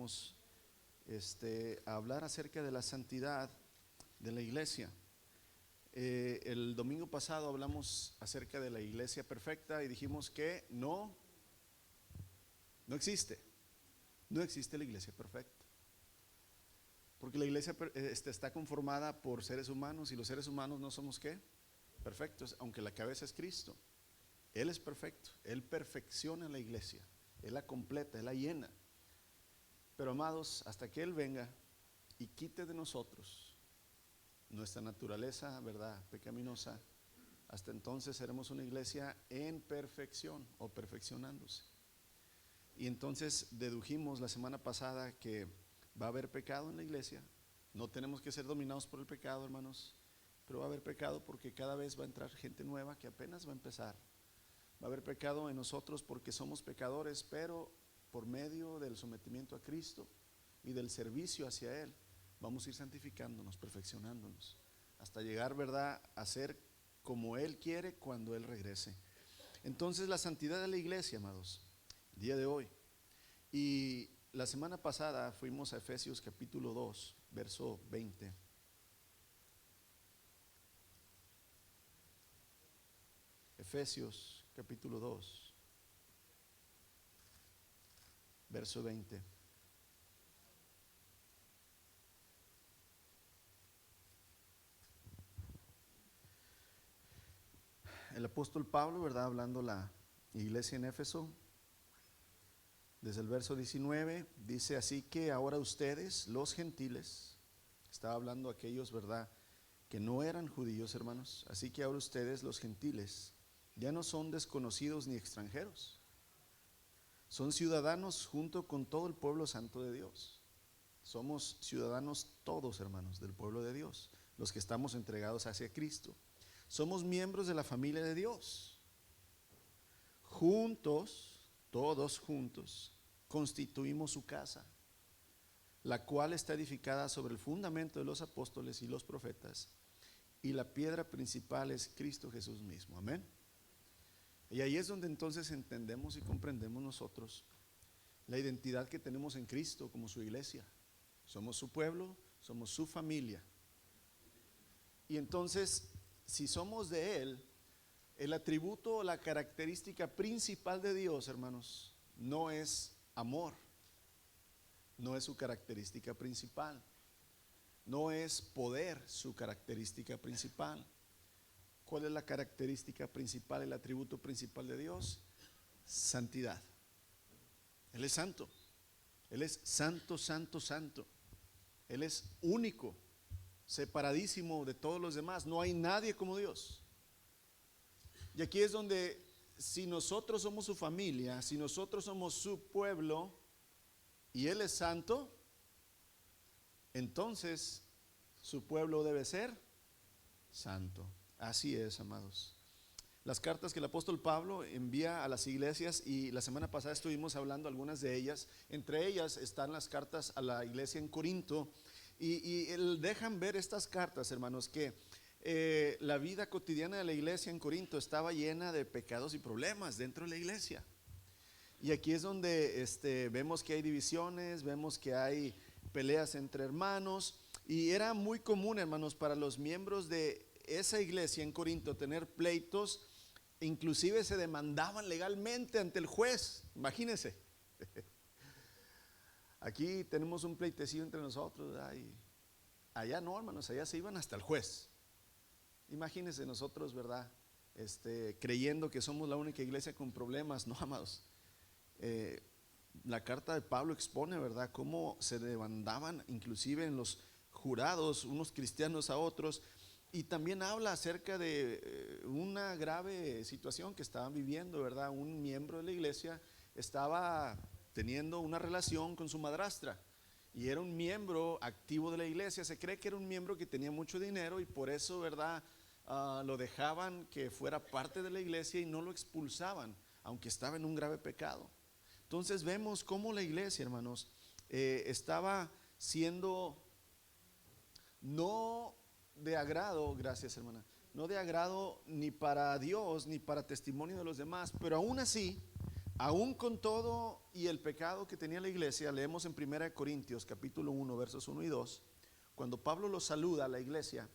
vamos a hablar acerca de la santidad de la iglesia. El domingo pasado hablamos acerca de la iglesia perfecta y dijimos que no existe la iglesia perfecta. Porque la iglesia está conformada por seres humanos y los seres humanos no somos ¿qué? Perfectos, aunque la cabeza es Cristo. Él es perfecto, Él perfecciona la iglesia, Él la completa, Él la llena. Pero amados, hasta que Él venga y quite de nosotros nuestra naturaleza, ¿verdad?, pecaminosa, hasta entonces seremos una iglesia en perfección o perfeccionándose. Y entonces dedujimos la semana pasada que va a haber pecado en la iglesia. No tenemos que ser dominados por el pecado, hermanos, pero va a haber pecado porque cada vez va a entrar gente nueva que apenas va a empezar. Va a haber pecado en nosotros porque somos pecadores, pero por medio del sometimiento a Cristo y del servicio hacia Él, vamos a ir santificándonos, perfeccionándonos, hasta llegar, ¿verdad?, a ser como Él quiere cuando Él regrese. Entonces la santidad de la iglesia, amados, día de hoy. Y la semana pasada fuimos a Efesios capítulo 2, verso 20. Efesios capítulo 2, verso 20. El apóstol Pablo, ¿verdad?, hablando la iglesia en Éfeso, desde el verso 19, dice: así que ahora ustedes, los gentiles, estaba hablando a aquellos, ¿verdad?, que no eran judíos, hermanos. Así que ahora ustedes, los gentiles, ya no son desconocidos ni extranjeros, son ciudadanos junto con todo el pueblo santo de Dios. Somos ciudadanos todos, hermanos, del pueblo de Dios, los que estamos entregados hacia Cristo. Somos miembros de la familia de Dios. Juntos, todos juntos, constituimos su casa, la cual está edificada sobre el fundamento de los apóstoles y los profetas, y la piedra principal es Cristo Jesús mismo. Amén. Y ahí es donde entonces entendemos y comprendemos nosotros la identidad que tenemos en Cristo como su iglesia. Somos su pueblo, somos su familia. Y entonces, si somos de Él, el atributo o la característica principal de Dios, hermanos, no es amor. No es su característica principal. No es poder su característica principal. ¿Cuál es la característica principal, el atributo principal de Dios? Santidad. Él es santo. Él es santo, santo, santo. Él es único, separadísimo de todos los demás. No hay nadie como Dios. Y aquí es donde, si nosotros somos su familia, si nosotros somos su pueblo y Él es santo, entonces su pueblo debe ser santo. Así es, amados. Las cartas que el apóstol Pablo envía a las iglesias, y la semana pasada estuvimos hablando algunas de ellas. Entre ellas están las cartas a la iglesia en Corinto, y dejan ver estas cartas, hermanos, que la vida cotidiana de la iglesia en Corinto estaba llena de pecados y problemas dentro de la iglesia. Y aquí es donde vemos que hay divisiones, vemos que hay peleas entre hermanos, y era muy común, hermanos, para los miembros de esa iglesia en Corinto tener pleitos. Inclusive se demandaban legalmente ante el juez. Imagínense. Aquí tenemos un pleitecillo entre nosotros, ¿verdad? Y allá no, hermanos, allá se iban hasta el juez. Imagínense nosotros, ¿verdad?, creyendo que somos la única iglesia con problemas. No, amados. La carta de Pablo expone, ¿verdad?, cómo se demandaban inclusive en los jurados unos cristianos a otros. Y también habla acerca de una grave situación que estaban viviendo, ¿verdad? Un miembro de la iglesia estaba teniendo una relación con su madrastra, y era un miembro activo de la iglesia. Se cree que era un miembro que tenía mucho dinero, y por eso, ¿verdad?, lo dejaban que fuera parte de la iglesia y no lo expulsaban, aunque estaba en un grave pecado. Entonces vemos cómo la iglesia, hermanos, estaba siendo no de agrado, gracias hermana, no de agrado ni para Dios ni para testimonio de los demás. Pero aún así Aún con todo y el pecado que tenía la iglesia, leemos en 1 Corintios capítulo 1 versos 1 y 2, cuando Pablo los saluda a la iglesia,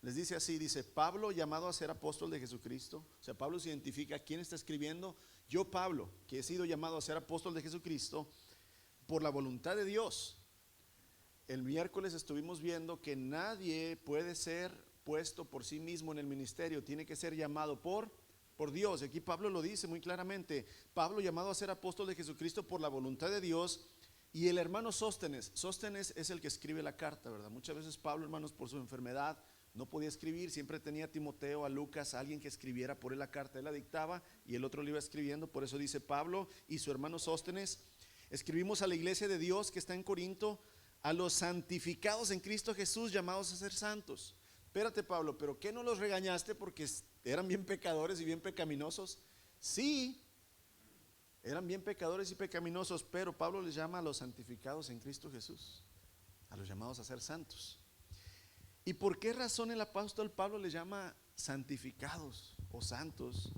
les dice así, dice, Pablo llamado a ser apóstol de Jesucristo. O sea, Pablo se identifica, ¿quién está escribiendo? Yo, Pablo, que he sido llamado a ser apóstol de Jesucristo por la voluntad de Dios. El miércoles estuvimos viendo que nadie puede ser puesto por sí mismo en el ministerio, tiene que ser llamado por Dios. Y aquí Pablo lo dice muy claramente, Pablo llamado a ser apóstol de Jesucristo por la voluntad de Dios. Y el hermano Sóstenes es el que escribe la carta, ¿verdad? Muchas veces Pablo, hermanos, por su enfermedad no podía escribir, siempre tenía a Timoteo, a Lucas, a alguien que escribiera por él la carta, él la dictaba y el otro le iba escribiendo. Por eso dice Pablo y su hermano Sóstenes, escribimos a la iglesia de Dios que está en Corinto, a los santificados en Cristo Jesús, llamados a ser santos. Espérate, Pablo, ¿pero qué no los regañaste porque eran bien pecadores y bien pecaminosos? Sí, eran bien pecadores y pecaminosos, pero Pablo les llama a los santificados en Cristo Jesús, a los llamados a ser santos. ¿Y por qué razón el apóstol Pablo les llama santificados o santos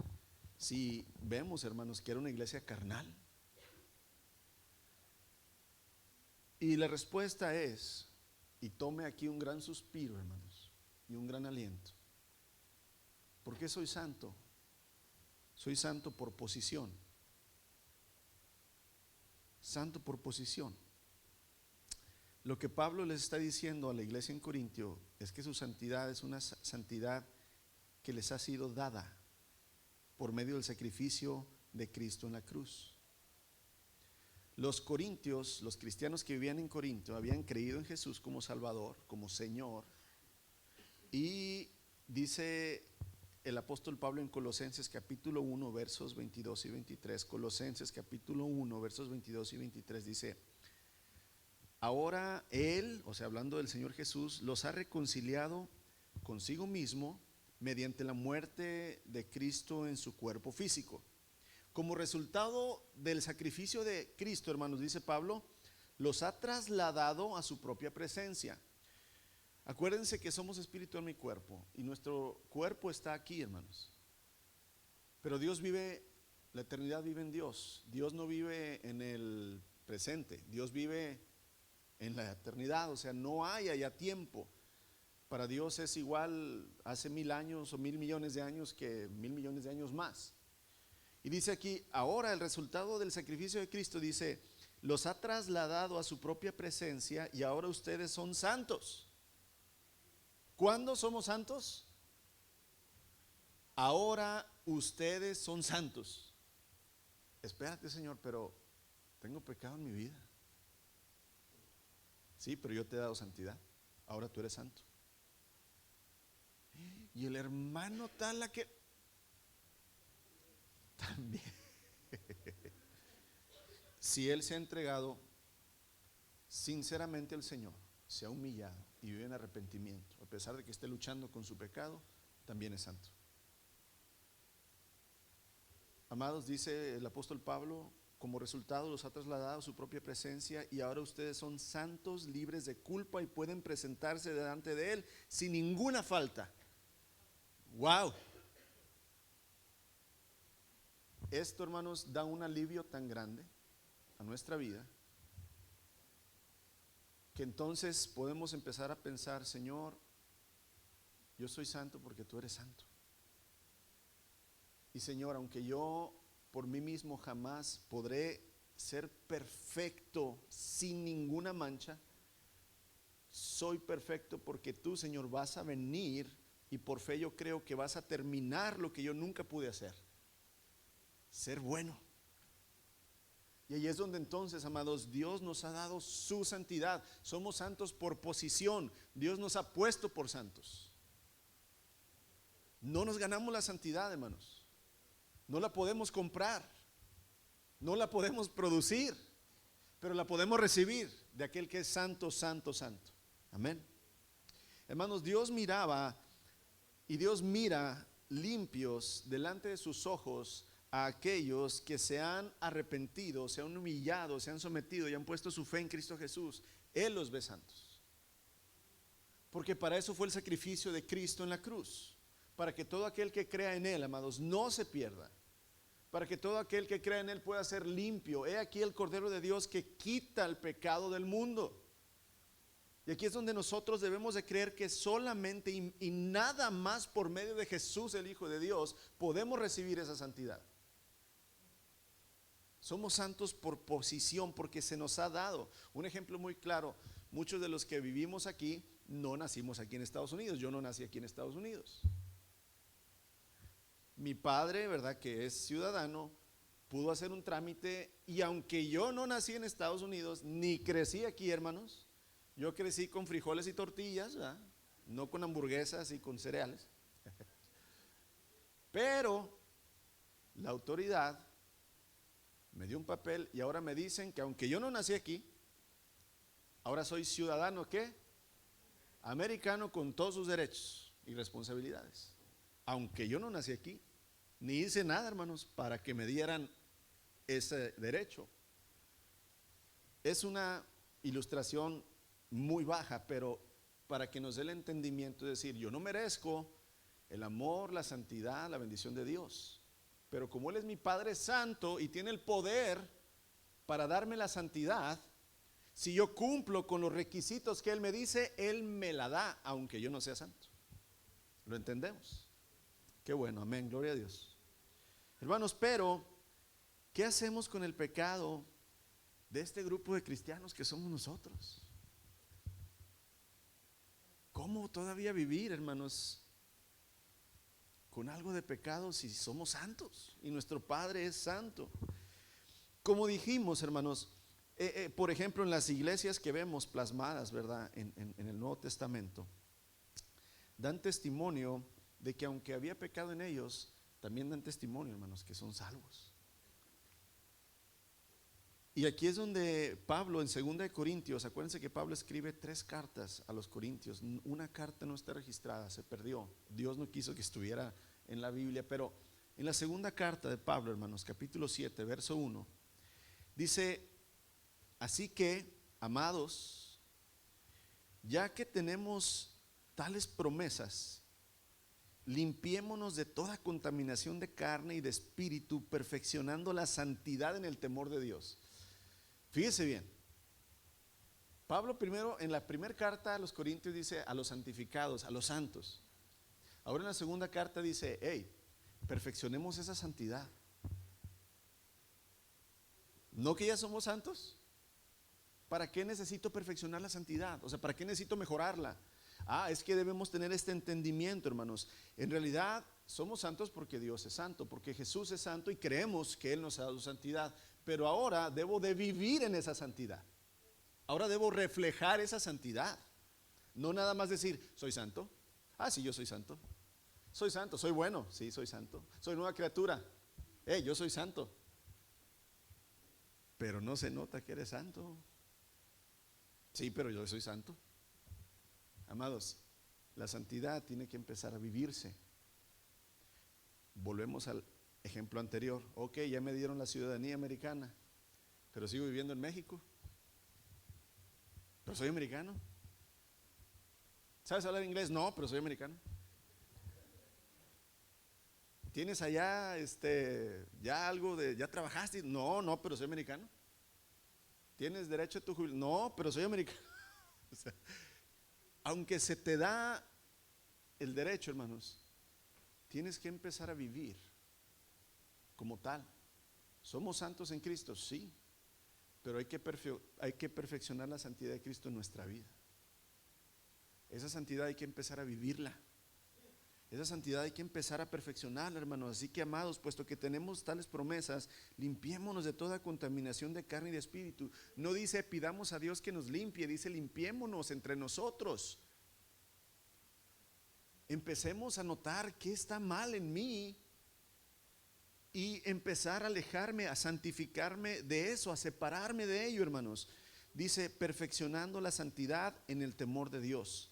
si vemos, hermanos, que era una iglesia carnal? Y la respuesta es, y tome aquí un gran suspiro, hermanos, y un gran aliento. ¿Por qué soy santo? Soy santo por posición. Santo por posición. Lo que Pablo les está diciendo a la iglesia en Corintio es que su santidad es una santidad que les ha sido dada por medio del sacrificio de Cristo en la cruz. Los corintios, los cristianos que vivían en Corinto, habían creído en Jesús como Salvador, como Señor. Y dice el apóstol Pablo en Colosenses capítulo 1 versos 22 y 23, Colosenses capítulo 1 versos 22 y 23 dice, ahora Él, o sea, hablando del Señor Jesús, los ha reconciliado consigo mismo mediante la muerte de Cristo en su cuerpo físico. Como resultado del sacrificio de Cristo, hermanos, dice Pablo, los ha trasladado a su propia presencia. Acuérdense que somos espíritu, alma y cuerpo, y nuestro cuerpo está aquí, hermanos. Pero Dios vive, la eternidad vive en Dios. Dios no vive en el presente, Dios vive en la eternidad, o sea, no hay allá tiempo. Para Dios es igual hace 1000 años o 1000 millones de años que 1000 millones de años más. Y dice aquí, ahora el resultado del sacrificio de Cristo, dice, los ha trasladado a su propia presencia y ahora ustedes son santos. ¿Cuándo somos santos? Ahora ustedes son santos. Espérate, Señor, pero tengo pecado en mi vida. Sí, pero yo te he dado santidad. Ahora tú eres santo. Y el hermano tal la que también. Si él se ha entregado sinceramente al Señor, se ha humillado y vive en arrepentimiento, a pesar de que esté luchando con su pecado, también es santo. Amados, dice el apóstol Pablo, como resultado los ha trasladado a su propia presencia y ahora ustedes son santos, libres de culpa y pueden presentarse delante de Él sin ninguna falta. ¡Wow! Esto, hermanos, da un alivio tan grande a nuestra vida que entonces podemos empezar a pensar, Señor, yo soy santo porque tú eres santo. Y Señor, aunque yo por mí mismo jamás podré ser perfecto sin ninguna mancha, soy perfecto porque tú, Señor, vas a venir y por fe yo creo que vas a terminar lo que yo nunca pude hacer, ser bueno. Y ahí es donde entonces, amados, Dios nos ha dado su santidad. Somos santos por posición. Dios nos ha puesto por santos. No nos ganamos la santidad, hermanos. No la podemos comprar. No la podemos producir. Pero la podemos recibir de aquel que es santo, santo, santo. Amén. Hermanos, Dios miraba y Dios mira limpios delante de sus ojos a aquellos que se han arrepentido, se han humillado, se han sometido y han puesto su fe en Cristo Jesús. Él los ve santos. Porque para eso fue el sacrificio de Cristo en la cruz. Para que todo aquel que crea en Él, amados, no se pierda, para que todo aquel que crea en Él pueda ser limpio. He aquí el Cordero de Dios que quita el pecado del mundo. Y aquí es donde nosotros debemos de creer que solamente y nada más por medio de Jesús, el Hijo de Dios, podemos recibir esa santidad. Somos santos por posición, porque se nos ha dado. Un ejemplo muy claro, muchos de los que vivimos aquí no nacimos aquí en Estados Unidos. Yo no nací aquí en Estados Unidos. Mi padre, ¿verdad?, que es ciudadano, pudo hacer un trámite, y aunque yo no nací en Estados Unidos, ni crecí aquí, hermanos, yo crecí con frijoles y tortillas, ¿verdad?, no con hamburguesas y con cereales. Pero la autoridad me dio un papel y ahora me dicen que aunque yo no nací aquí, ahora soy ciudadano, ¿qué? Americano, con todos sus derechos y responsabilidades. Aunque yo no nací aquí, ni hice nada, hermanos, para que me dieran ese derecho. Es una ilustración muy baja, pero para que nos dé el entendimiento, es decir, yo no merezco el amor, la santidad, la bendición de Dios, pero como Él es mi Padre Santo y tiene el poder para darme la santidad, si yo cumplo con los requisitos que Él me dice, Él me la da, aunque yo no sea santo. ¿Lo entendemos? Qué bueno, amén, gloria a Dios. Hermanos, pero ¿qué hacemos con el pecado de este grupo de cristianos que somos nosotros? ¿Cómo todavía vivir, hermanos, con algo de pecado si somos santos y nuestro Padre es santo? Como dijimos, hermanos, por ejemplo, en las iglesias que vemos plasmadas, ¿verdad?, en el Nuevo Testamento, dan testimonio de que aunque había pecado en ellos, también dan testimonio, hermanos, que son salvos. Y aquí es donde Pablo, en 2 Corintios, acuérdense que Pablo escribe 3 cartas a los Corintios. Una carta no está registrada, se perdió. Dios no quiso que estuviera en la Biblia, pero en la segunda carta de Pablo, hermanos, capítulo 7, verso 1, dice: así que, amados, ya que tenemos tales promesas, limpiémonos de toda contaminación de carne y de espíritu, perfeccionando la santidad en el temor de Dios. Fíjese bien, Pablo primero en la primera carta a los Corintios dice a los santificados, a los santos. Ahora en la segunda carta dice: hey, perfeccionemos esa santidad. ¿No que ya somos santos? ¿Para qué necesito perfeccionar la santidad? O sea, ¿para qué necesito mejorarla? Es que debemos tener este entendimiento, hermanos. En realidad somos santos porque Dios es santo, porque Jesús es santo y creemos que Él nos ha dado santidad. Pero ahora debo de vivir en esa santidad. Ahora debo reflejar esa santidad. No nada más decir, soy santo. Sí, yo soy santo. Soy santo, soy bueno. Sí, soy santo. Soy nueva criatura. Yo soy santo. Pero no se nota que eres santo. Sí, pero yo soy santo. Amados, la santidad tiene que empezar a vivirse. Volvemos al ejemplo anterior. Ok, ya me dieron la ciudadanía americana, pero sigo viviendo en México. Pero soy americano. ¿Sabes hablar inglés? No, pero soy americano. ¿Tienes allá ya algo de, ya trabajaste? No, pero soy americano. ¿Tienes derecho a tu jubilación? No, pero soy americano. O sea, aunque se te da el derecho, hermanos, tienes que empezar a vivir como tal. ¿Somos santos en Cristo? Sí, pero hay que perfeccionar la santidad de Cristo en nuestra vida. Esa santidad hay que empezar a vivirla. Esa santidad hay que empezar a perfeccionarla, hermanos. Así que, amados, puesto que tenemos tales promesas, limpiémonos de toda contaminación de carne y de espíritu. No dice pidamos a Dios que nos limpie, dice limpiémonos entre nosotros. Empecemos a notar qué está mal en mí y empezar a alejarme, a santificarme de eso, a separarme de ello, hermanos. Dice perfeccionando la santidad en el temor de Dios.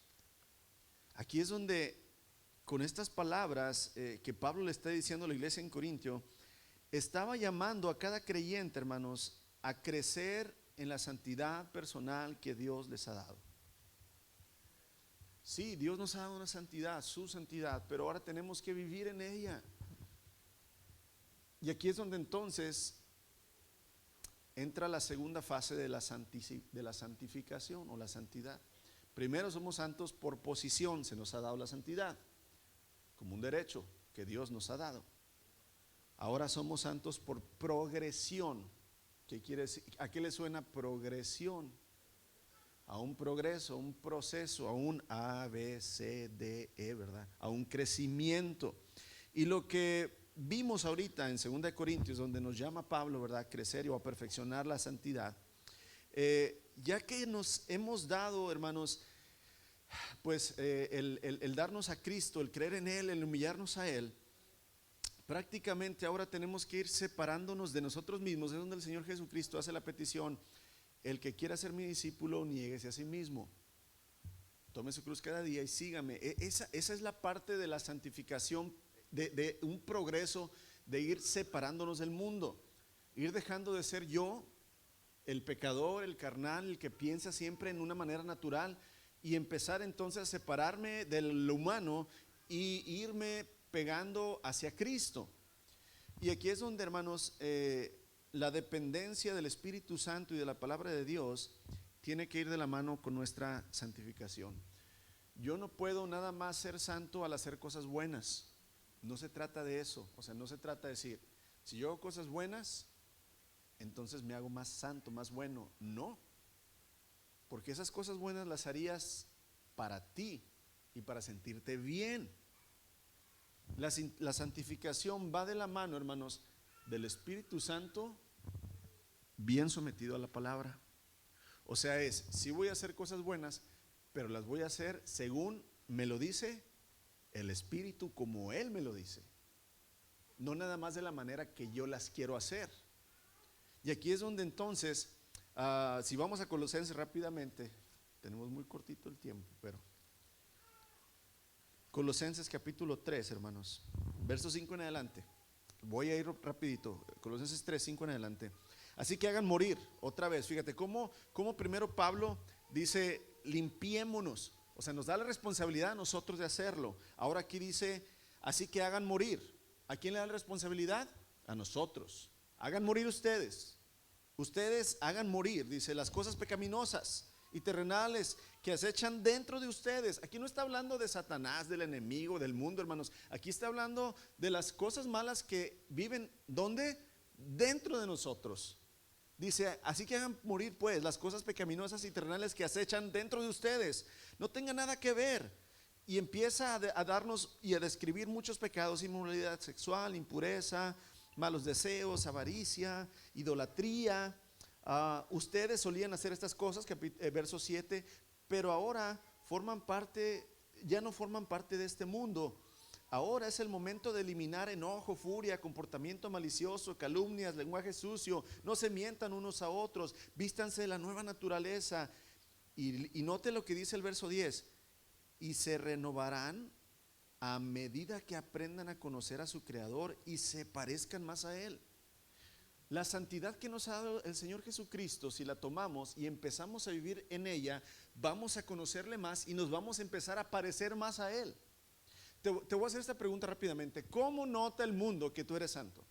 Aquí es donde, con estas palabras que Pablo le está diciendo a la iglesia en Corintio, estaba llamando a cada creyente, hermanos, a crecer en la santidad personal que Dios les ha dado. Sí, Dios nos ha dado una santidad, su santidad, pero ahora tenemos que vivir en ella. Y aquí es donde entonces entra la segunda fase de la santificación o la santidad. Primero somos santos por posición, se nos ha dado la santidad como un derecho que Dios nos ha dado. Ahora somos santos por progresión. ¿Qué quiere decir? ¿A qué le suena progresión? A un progreso, a un proceso, a un A, B, C, D, E, ¿verdad? A un crecimiento. Y lo que vimos ahorita en 2 Corintios, donde nos llama Pablo, ¿verdad?, a crecer o a perfeccionar la santidad, ya que nos hemos dado, hermanos, pues el darnos a Cristo, el creer en Él, el humillarnos a Él, prácticamente ahora tenemos que ir separándonos de nosotros mismos. Es donde el Señor Jesucristo hace la petición: el que quiera ser mi discípulo, niéguese a sí mismo, tome su cruz cada día y sígame. Esa es la parte de la santificación, de un progreso, de ir separándonos del mundo, ir dejando de ser yo, el pecador, el carnal, el que piensa siempre en una manera natural, y empezar entonces a separarme de lo humano y irme pegando hacia Cristo. Y aquí es donde, hermanos, la dependencia del Espíritu Santo y de la palabra de Dios tiene que ir de la mano con nuestra santificación. Yo no puedo nada más ser santo al hacer cosas buenas. No se trata de eso. O sea, no se trata de decir, si yo hago cosas buenas, entonces me hago más santo, más bueno. No, porque esas cosas buenas las harías para ti y para sentirte bien. La santificación va de la mano, hermanos, del Espíritu Santo bien sometido a la palabra. O sea, sí voy a hacer cosas buenas, pero las voy a hacer según me lo dice el Espíritu, como Él me lo dice, no nada más de la manera que yo las quiero hacer. Y aquí es donde entonces, si vamos a Colosenses rápidamente, tenemos muy cortito el tiempo, pero Colosenses capítulo 3, hermanos, verso 5 en adelante. Voy a ir rapidito, Colosenses 3, 5 en adelante. Así que hagan morir, otra vez, fíjate cómo primero Pablo dice, limpiémonos. O sea, nos da la responsabilidad a nosotros de hacerlo. Ahora aquí dice, así que hagan morir. ¿A quién le da la responsabilidad? A nosotros. Hagan morir ustedes. Ustedes hagan morir, dice, las cosas pecaminosas y terrenales que acechan dentro de ustedes. Aquí no está hablando de Satanás, del enemigo, del mundo, hermanos. Aquí está hablando de las cosas malas que viven, ¿dónde? Dentro de nosotros. Dice, así que hagan morir pues las cosas pecaminosas y terrenales que acechan dentro de ustedes. No tenga nada que ver. Y empieza a darnos y a describir muchos pecados: inmoralidad sexual, impureza, malos deseos, avaricia, idolatría. Ustedes solían hacer estas cosas, verso 7, pero ahora forman parte, ya no forman parte de este mundo. Ahora es el momento de eliminar enojo, furia, comportamiento malicioso, calumnias, lenguaje sucio. No se mientan unos a otros, vístanse de la nueva naturaleza. Y note lo que dice el verso 10: y se renovarán a medida que aprendan a conocer a su Creador y se parezcan más a Él. La santidad que nos ha dado el Señor Jesucristo, si la tomamos y empezamos a vivir en ella, vamos a conocerle más y nos vamos a empezar a parecer más a Él. Te voy a hacer esta pregunta rápidamente: ¿cómo nota el mundo que tú eres santo?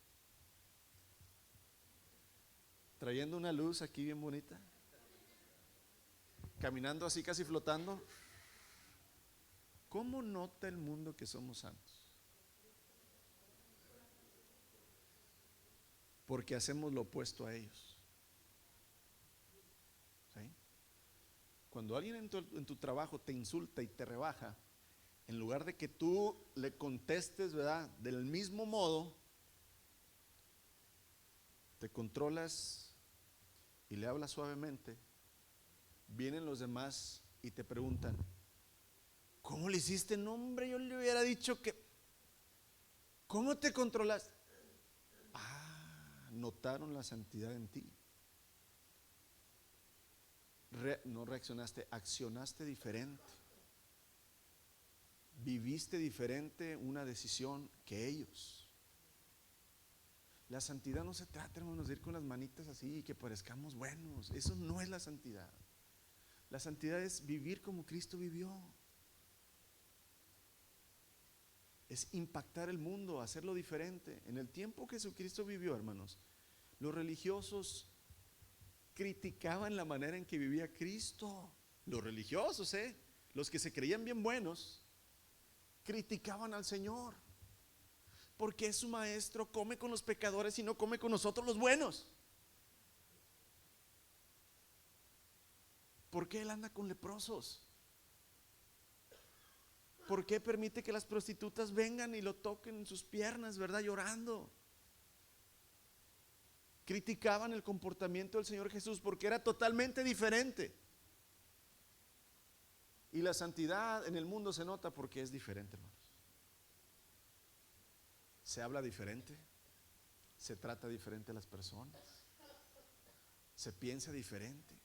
Trayendo una luz aquí bien bonita, caminando así casi flotando. ¿Cómo nota el mundo que somos santos? Porque hacemos lo opuesto a ellos. ¿Sí? Cuando alguien en tu trabajo te insulta y te rebaja, en lugar de que tú le contestes, ¿verdad?, del mismo modo, te controlas y le hablas suavemente. Vienen los demás y te preguntan, ¿cómo le hiciste? No, hombre, yo le hubiera dicho que. ¿Cómo te controlas? Notaron la santidad en ti. No reaccionaste, accionaste diferente. Viviste diferente una decisión que ellos. La santidad no se trata, hermanos, de ir con las manitas así y que parezcamos buenos. Eso no es la santidad. La santidad es vivir como Cristo vivió. es impactar el mundo, hacerlo diferente. En el tiempo que Jesucristo vivió, hermanos, los religiosos criticaban la manera en que vivía Cristo. Los religiosos, los que se creían bien buenos, criticaban al Señor. Porque su maestro come con los pecadores y no come con nosotros los buenos. ¿Por qué él anda con leprosos? ¿Por qué permite que las prostitutas vengan y lo toquen en sus piernas, verdad? Llorando. Criticaban el comportamiento del Señor Jesús porque era totalmente diferente. Y la santidad en el mundo se nota porque es diferente, hermanos. Se habla diferente, se trata diferente a las personas, se piensa diferente,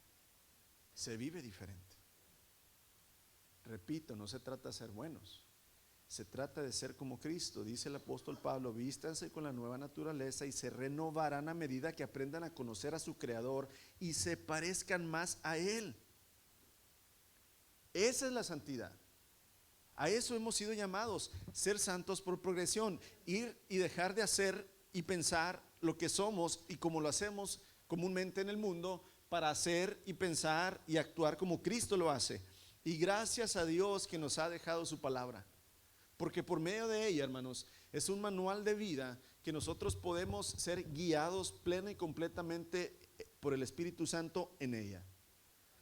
se vive diferente. Repito, no se trata de ser buenos, se trata de ser como Cristo. Dice el apóstol Pablo: vístanse con la nueva naturaleza y se renovarán a medida que aprendan a conocer a su Creador y se parezcan más a Él. Esa es la santidad. A eso hemos sido llamados, ser santos por progresión, ir y dejar de hacer y pensar lo que somos y como lo hacemos comúnmente en el mundo, para hacer y pensar y actuar como Cristo lo hace. Y gracias a Dios que nos ha dejado su palabra, porque por medio de ella, hermanos, es un manual de vida que nosotros podemos ser guiados plena y completamente por el Espíritu Santo en ella.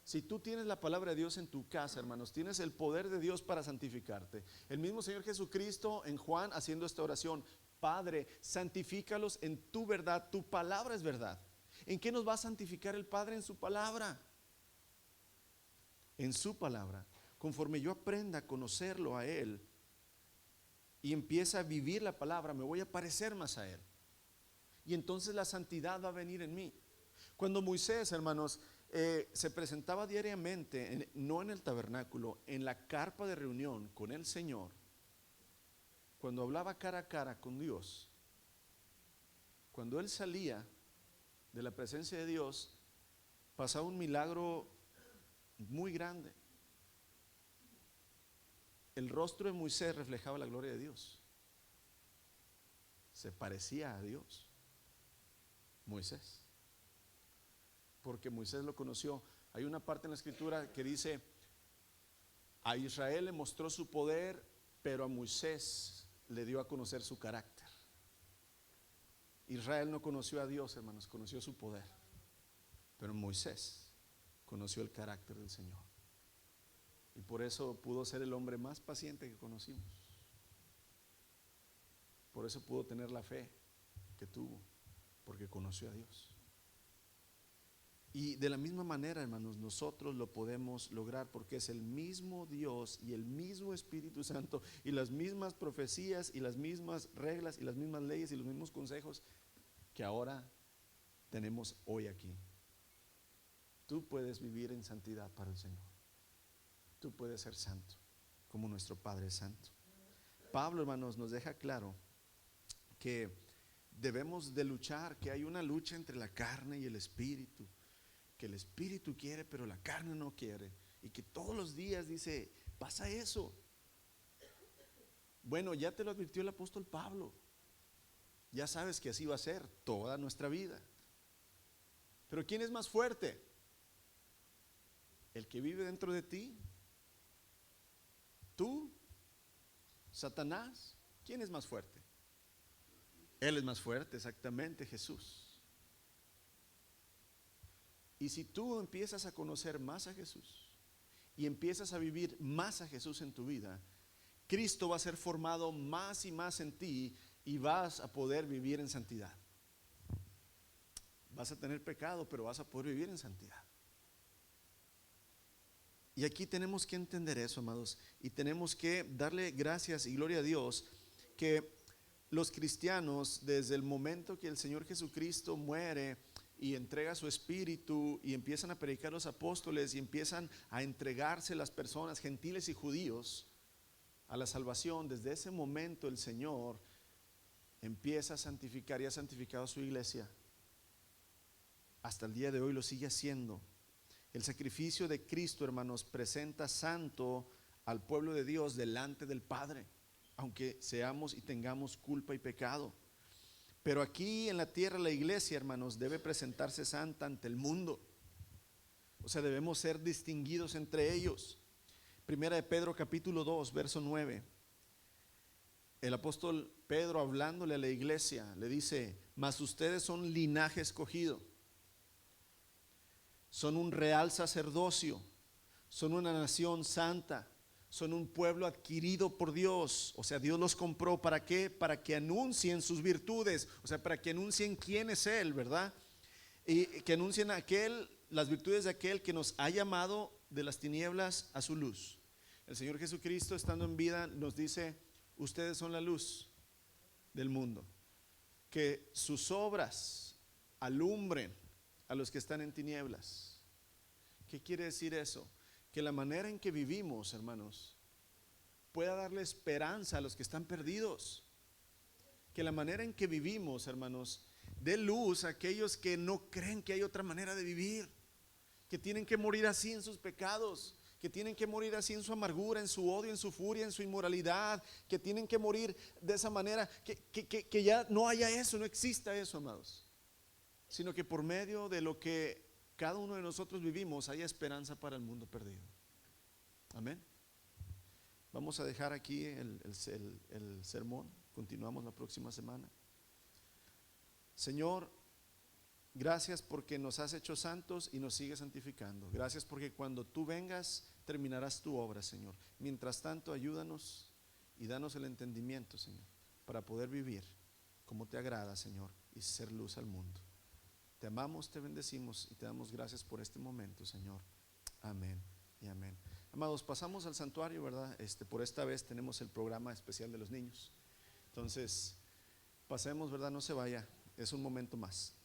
Si tú tienes la palabra de Dios en tu casa, hermanos, tienes el poder de Dios para santificarte. El mismo Señor Jesucristo en Juan haciendo esta oración: Padre, santifícalos en tu verdad, tu palabra es verdad. ¿En qué nos va a santificar el Padre? En su palabra. En su palabra. Conforme yo aprenda a conocerlo a Él y empieza a vivir la palabra, me voy a parecer más a Él. Y entonces la santidad va a venir en mí. Cuando Moisés, hermanos, se presentaba diariamente, no en el tabernáculo, en la carpa de reunión con el Señor, cuando hablaba cara a cara con Dios, cuando él salía de la presencia de Dios, pasaba un milagro muy grande. El rostro de Moisés reflejaba la gloria de Dios, se parecía a Dios, Moisés, porque Moisés lo conoció. Hay una parte en la escritura que dice: a Israel le mostró su poder, pero a Moisés le dio a conocer su carácter. Israel no conoció a Dios, hermanos, conoció su poder, pero Moisés conoció el carácter del Señor, y por eso pudo ser el hombre más paciente que conocimos. Por eso pudo tener la fe que tuvo, porque conoció a Dios. Y de la misma manera, hermanos, nosotros lo podemos lograr, porque es el mismo Dios y el mismo Espíritu Santo y las mismas profecías y las mismas reglas y las mismas leyes y los mismos consejos que ahora tenemos hoy aquí. Tú puedes vivir en santidad para el Señor. Tú puedes ser santo como nuestro Padre es santo. Pablo, hermanos, nos deja claro que debemos de luchar, que hay una lucha entre la carne y el espíritu, que el espíritu quiere pero la carne no quiere, y que todos los días dice, pasa eso. Bueno, ya te lo advirtió el apóstol Pablo, ya sabes que así va a ser toda nuestra vida. Pero ¿quién es más fuerte? ¿El que vive dentro de ti? ¿Tú? ¿Satanás? ¿Quién es más fuerte? Él es más fuerte, exactamente, Jesús. Y si tú empiezas a conocer más a Jesús y empiezas a vivir más a Jesús en tu vida, Cristo va a ser formado más y más en ti y vas a poder vivir en santidad. Vas a tener pecado, pero vas a poder vivir en santidad. Y aquí tenemos que entender eso, amados, y tenemos que darle gracias y gloria a Dios que los cristianos, desde el momento que el Señor Jesucristo muere y entrega su espíritu y empiezan a predicar los apóstoles y empiezan a entregarse las personas, gentiles y judíos, a la salvación, desde ese momento el Señor empieza a santificar y ha santificado a su iglesia. Hasta el día de hoy lo sigue haciendo. El sacrificio de Cristo, hermanos, presenta santo al pueblo de Dios delante del Padre. aunque seamos y tengamos culpa y pecado. Pero aquí en la tierra la iglesia, hermanos, debe presentarse santa ante el mundo. O sea, debemos ser distinguidos entre ellos. Primera de Pedro capítulo 2, verso 9. El apóstol Pedro, hablándole a la iglesia, le dice: mas ustedes son linaje escogido, son un real sacerdocio, son una nación santa, son un pueblo adquirido por Dios. O sea, Dios los compró. ¿Para qué? Para que anuncien sus virtudes, o sea, para que anuncien quién es Él, ¿verdad? Y que anuncien las virtudes de aquel que nos ha llamado de las tinieblas a su luz. El Señor Jesucristo, estando en vida, nos dice: ustedes son la luz del mundo. Que sus obras alumbren a los que están en tinieblas. ¿Qué quiere decir eso? Que la manera en que vivimos, hermanos, pueda darle esperanza a los que están perdidos. Que la manera en que vivimos, hermanos, dé luz a aquellos que no creen que hay otra manera de vivir, que tienen que morir así en sus pecados, que tienen que morir así en su amargura, en su odio, en su furia, en su inmoralidad, que tienen que morir de esa manera, que ya no haya eso, no exista eso, amados, sino que por medio de lo que cada uno de nosotros vivimos haya esperanza para el mundo perdido. Amén. Vamos a dejar aquí el sermón, continuamos la próxima semana. Señor, gracias porque nos has hecho santos y nos sigues santificando. Gracias porque cuando tú vengas terminarás tu obra, Señor. Mientras tanto, ayúdanos y danos el entendimiento, Señor, para poder vivir como te agrada, Señor, y ser luz al mundo. Te amamos, te bendecimos y te damos gracias por este momento, Señor. Amén y amén. Amados, pasamos al santuario, ¿verdad? Por esta vez tenemos el programa especial de los niños. Entonces, pasemos, ¿verdad? No se vaya, es un momento más.